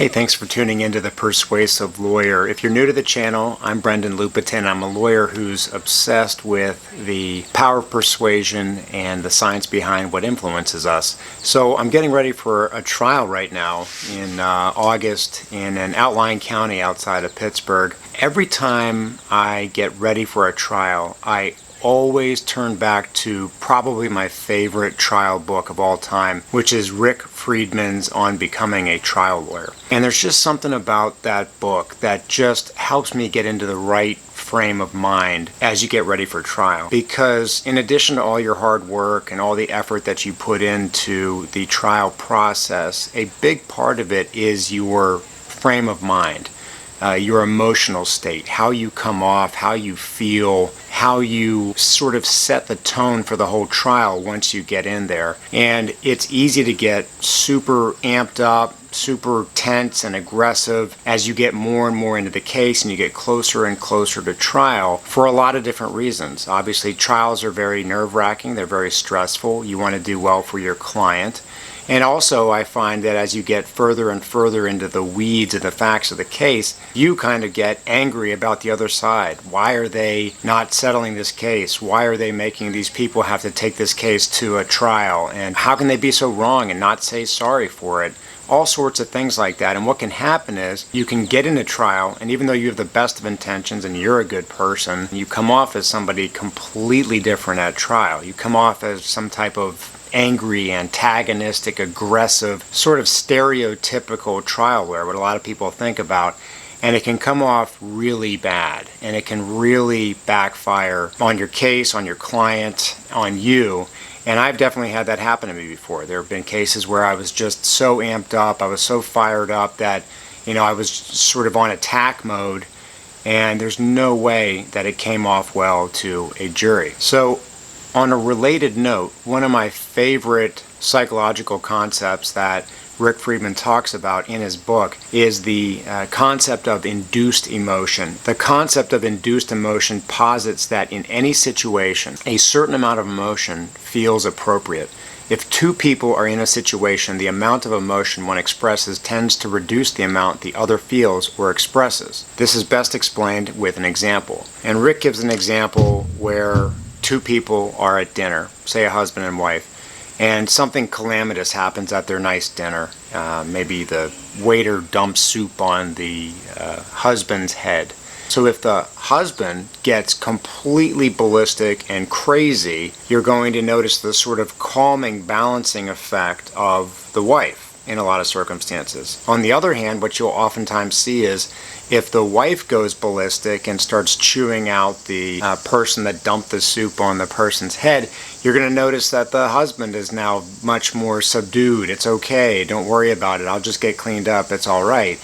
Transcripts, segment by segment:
Hey, thanks for tuning into The Persuasive Lawyer. If you're new to the channel, I'm Brendan Lupetin. I'm a lawyer who's obsessed with the power of persuasion and the science behind what influences us. So I'm getting ready for a trial right now in August in an outlying county outside of Pittsburgh. Every time I get ready for a trial, I always turn back to probably my favorite trial book of all time, which is Rick Friedman's On Becoming a Trial Lawyer. And there's just something about that book that just helps me get into the right frame of mind as you get ready for trial. Because in addition to all your hard work and all the effort that you put into the trial process, a big part of it is your frame of mind. Your emotional state, how you come off, how you feel, how you sort of set the tone for the whole trial once you get in there. And it's easy to get super amped up, super tense and aggressive as you get more and more into the case and you get closer and closer to trial for a lot of different reasons. Obviously, trials are very nerve-wracking, they're very stressful. You want to do well for your client. And also, I find that as you get further and further into the weeds of the facts of the case, you kind of get angry about the other side. Why are they not settling this case? Why are they making these people have to take this case to a trial? And how can they be so wrong and not say sorry for it? All sorts of things like that. And what can happen is you can get into trial, and even though you have the best of intentions and you're a good person, you come off as somebody completely different at trial. You come off as some type of angry, antagonistic, aggressive, sort of stereotypical trial lawyer, what a lot of people think about, and it can come off really bad, and it can really backfire on your case, on your client, on you. And I've definitely had that happen to me before. There have been cases where I was just so amped up, I was so fired up that, I was sort of on attack mode, and there's no way that it came off well to a jury. So on a related note, one of my favorite psychological concepts that Rick Friedman talks about in his book is the concept of induced emotion. The concept of induced emotion posits that in any situation, a certain amount of emotion feels appropriate. If two people are in a situation, the amount of emotion one expresses tends to reduce the amount the other feels or expresses. This is best explained with an example. And Rick gives an example where two people are at dinner, say a husband and wife, and something calamitous happens at their nice dinner. Maybe the waiter dumps soup on the husband's head. So if the husband gets completely ballistic and crazy, you're going to notice the sort of calming, balancing effect of the wife in a lot of circumstances. On the other hand, what you'll oftentimes see is if the wife goes ballistic and starts chewing out the person that dumped the soup on the person's head, you're going to notice that the husband is now much more subdued. It's okay, don't worry about it, I'll just get cleaned up, it's all right.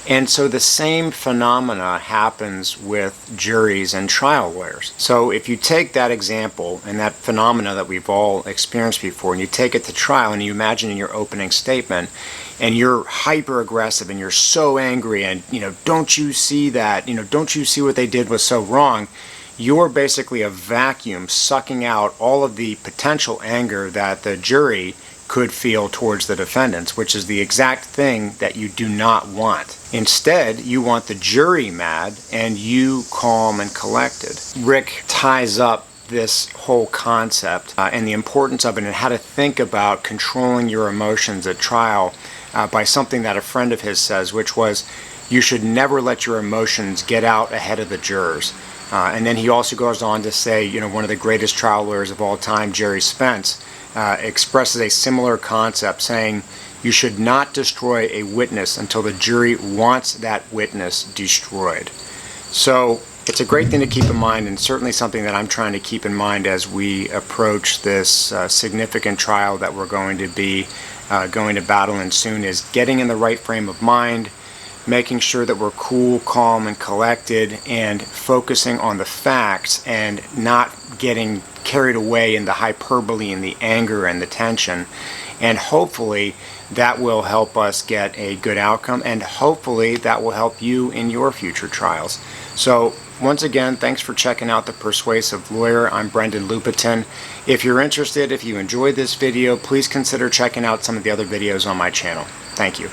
And so the same phenomena happens with juries and trial lawyers. So if you take that example and that phenomena that we've all experienced before, and you take it to trial and you imagine in your opening statement, and you're hyper aggressive and you're so angry and, don't you see that, don't you see what they did was so wrong, you're basically a vacuum sucking out all of the potential anger that the jury could feel towards the defendants, which is the exact thing that you do not want. Instead, you want the jury mad and you calm and collected. Rick ties up this whole concept and the importance of it and how to think about controlling your emotions at trial by something that a friend of his says, which was, you should never let your emotions get out ahead of the jurors. And then he also goes on to say, one of the greatest trial lawyers of all time, Jerry Spence, expresses a similar concept, saying you should not destroy a witness until the jury wants that witness destroyed. So it's a great thing to keep in mind, and certainly something that I'm trying to keep in mind as we approach this significant trial that we're going to be going to battle in soon, is getting in the right frame of mind, making sure that we're cool, calm, and collected, and focusing on the facts and not getting carried away in the hyperbole and the anger and the tension. And hopefully that will help us get a good outcome, and hopefully that will help you in your future trials. So once again, thanks for checking out The Persuasive Lawyer. I'm Brendan Lupetin. If you're interested, if you enjoyed this video, please consider checking out some of the other videos on my channel. Thank you.